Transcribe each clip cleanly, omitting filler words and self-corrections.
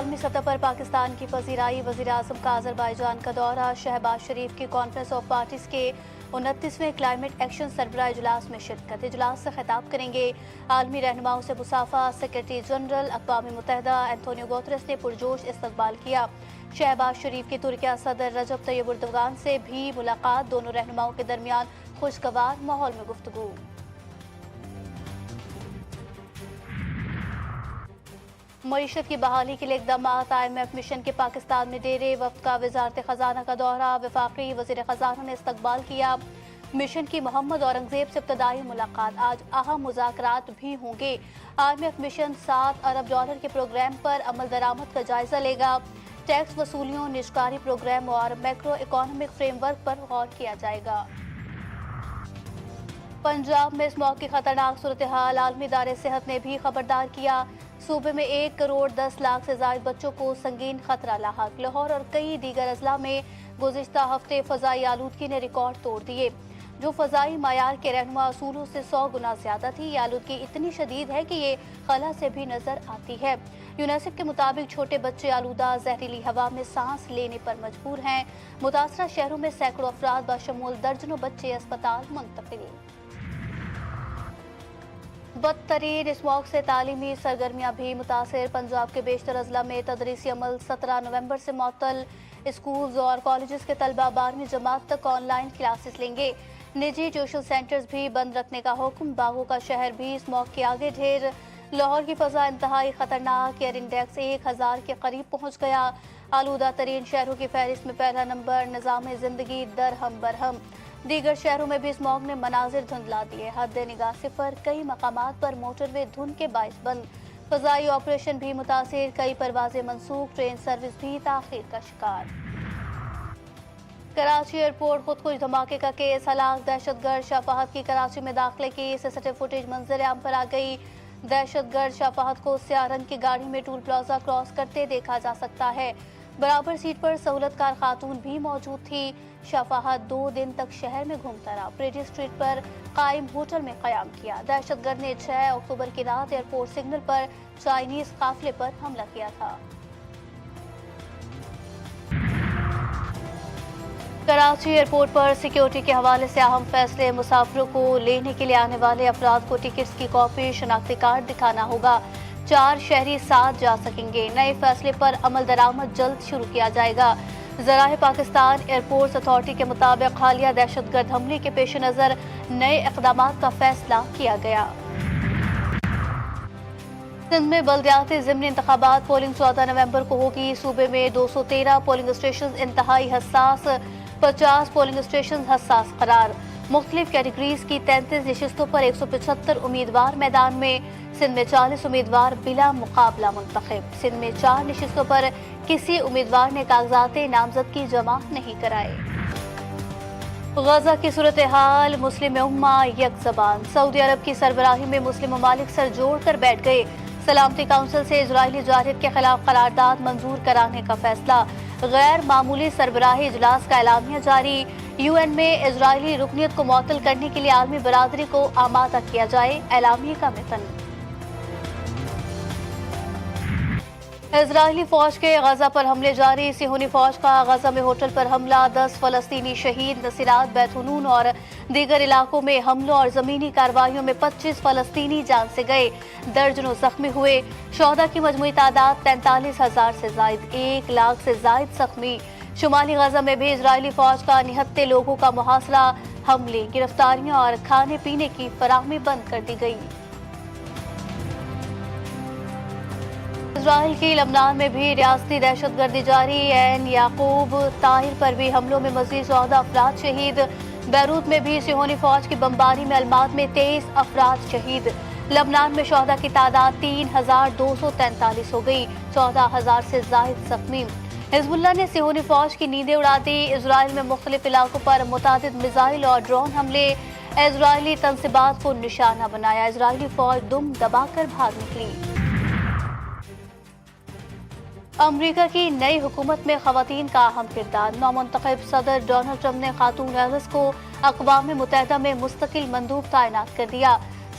عالمی سطح پر پاکستان کی پذیرائی، وزیر اعظم کا آذربائیجان کا دورہ، شہباز شریف کی کانفرنس آف پارٹیز کے 29ویں کلائمیٹ ایکشن سربراہ اجلاس میں شرکت۔ اجلاس سے خطاب کریں گے عالمی رہنماؤں سے مصافحہ۔ سیکرٹری جنرل اقوام متحدہ اینٹونیو گوتریس نے پرجوش استقبال کیا۔ شہباز شریف کی ترکیہ صدر رجب طیب اردوغان سے بھی ملاقات، دونوں رہنماؤں کے درمیان خوشگوار ماحول میں گفتگو۔ معیشت کی بحالی کے لیے اقدامات، IMF مشن کے پاکستان میں ڈیرے، وفد کا وزارت خزانہ کا دورہ، وفاقی وزیر خزانہ نے استقبال کیا۔ مشن کی محمد اورنگزیب سے ابتدائی ملاقات، آج اہم مذاکرات بھی ہوں گے۔ IMF مشن $7 ارب کے پروگرام پر عمل درآمد کا جائزہ لے گا۔ ٹیکس وصولیوں، نجکاری پروگرام اور میکرو اکنامک فریم ورک پر غور کیا جائے گا۔ پنجاب میں اسموگ کی خطرناک صورتحال، عالمی ادارے صحت نے بھی خبردار کیا۔ صوبے میں 1,10,00,000 سے زائد بچوں کو سنگین خطرہ لاحق۔ لاہور اور کئی دیگر اضلاع میں گزشتہ ہفتے فضائی آلودگی نے ریکارڈ توڑ دیے، جو فضائی معیار کے رہنما اصولوں سے 100 گنا زیادہ تھی۔ یہ آلودگی اتنی شدید ہے کہ یہ خلا سے بھی نظر آتی ہے۔ یونیسیف کے مطابق چھوٹے بچے آلودہ زہریلی ہوا میں سانس لینے پر مجبور ہیں۔ متاثرہ شہروں میں سینکڑوں افراد بشمول درجنوں بچے اسپتال منتقل۔ بدترین اسموگ سے تعلیمی سرگرمیاں بھی متاثر، پنجاب کے بیشتر اضلاع میں تدریسی عمل 17 نومبر سے معطل۔ اسکولز اور کالجز کے طلبہ 12ویں جماعت تک آن لائن کلاسز لیں گے۔ نجی ٹیوشن سینٹرز بھی بند رکھنے کا حکم، باغوں کا شہر بھی اسموگ کے آگے ڈھیر۔ لاہور کی فضا انتہائی خطرناک، ایئر انڈیکس 1000 کے قریب پہنچ گیا۔ آلودہ ترین شہروں کی فہرست میں پہلا نمبر، نظام زندگی درہم برہم۔ دیگر شہروں میں بھی اسموگ نے مناظر دھندلا دیے، حد نگاہ صفر، کئی مقامات پر موٹر وے دھند کے باعث بند۔ فضائی آپریشن بھی متاثر، کئی پروازیں منسوخ، ٹرین سروس بھی تاخیر کا شکار۔ کراچی ایئرپورٹ خودکش دھماکے کا کیس، ہلاک دہشت گرد شاہ فہد کی کراچی میں داخلے کی CCTV فوٹیج منظر عام پر آ گئی۔ دہشت گرد شاہ فہد کو سیاہ رنگ کی گاڑی میں ٹول پلازہ کراس کرتے دیکھا جا سکتا ہے۔ برابر سیٹ پر سہولت کار خاتون بھی موجود تھی۔ شاہ فہد 2 دن تک شہر میں گھومتا رہا، پریڈی اسٹریٹ پر قائم ہوٹل میں قیام کیا۔ دہشت گرد نے 6 اکتوبر کی رات ایئرپورٹ سگنل پر چائنیز قافلے پر حملہ کیا تھا۔ کراچی ایئرپورٹ پر سیکیورٹی کے حوالے سے اہم فیصلے، مسافروں کو لینے کے لیے آنے والے افراد کو ٹکٹس کی کاپی، شناختی کارڈ دکھانا ہوگا۔ 4 شہری ساتھ جا سکیں گے۔ نئے فیصلے پر عمل درآمد جلد شروع کیا جائے گا۔ ذرائع پاکستان ایئرپورٹس اتھارٹی کے مطابق حالیہ دہشت گرد حملے کے پیش نظر نئے اقدامات کا فیصلہ کیا گیا۔ سندھ میں بلدیاتی ضمنی انتخابات، پولنگ 14 نومبر کو ہوگی۔ صوبے میں 213 پولنگ اسٹیشن انتہائی حساس، 50 پولنگ اسٹیشن حساس قرار۔ مختلف کیٹیگریز کی 33 نشستوں پر 175 امیدوار میدان میں۔ سندھ میں 40 امیدوار بلا مقابلہ منتخب۔ سندھ میں 4 نشستوں پر کسی امیدوار نے کاغذات نامزدگی جمع نہیں کرائے۔ غزہ کی صورتحال، مسلم امہ یک زبان، سعودی عرب کی سربراہی میں مسلم ممالک سر جوڑ کر بیٹھ گئے۔ سلامتی کونسل سے اسرائیلی جارحیت کے خلاف قرارداد منظور کرانے کا فیصلہ۔ غیر معمولی سربراہی اجلاس کا اعلامیہ جاری۔ UN میں اسرائیلی رکنیت کو معطل کرنے کے لیے عالمی برادری کو آمادہ کیا جائے، اعلامیہ کا متن۔ اسرائیلی فوج کے غزہ پر حملے جاری، صہیونی فوج کا غزہ میں ہوٹل پر حملہ، 10 فلسطینی شہید، نصیرات، بیت حنون اور دیگر علاقوں میں حملوں اور زمینی کارروائیوں میں 25 فلسطینی جان سے گئے، درجنوں زخمی ہوئے۔ شہداء کی مجموعی تعداد 43,000 سے زائد، 1 لاکھ سے زائد زخمی۔ شمالی غزہ میں بھی اسرائیلی فوج کا نہتے لوگوں کا محاصرہ، حملے، گرفتاریاں اور کھانے پینے کی فراہمی بند کر دی گئی۔ اسرائیل کی لبنان میں بھی ریاستی دہشت گردی جاری، عین یعقوب طاہر پر بھی حملوں میں مزید 14 افراد شہید۔ بیروت میں بھی صہیونی فوج کی بمباری میں المات میں 23 افراد شہید۔ لبنان میں شہداء کی تعداد 3,243 ہو گئی، 14,000 سے زائد زخمی۔ حزب اللہ نے صہیونی فوج کی نیندیں اڑا دی، اسرائیل میں مختلف علاقوں پر متعدد میزائل اور ڈرون حملے، اسرائیلی تنصیبات کو نشانہ بنایا، اسرائیلی فوج دم دبا کر بھاگ نکلی۔ امریکہ کی نئی حکومت میں خواتین کا اہم کردار، نومنتخب صدر ڈونلڈ ٹرمپ نے خاتون ایلس کو اقوام متحدہ میں مستقل مندوب تعینات کر دیا۔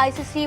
ICC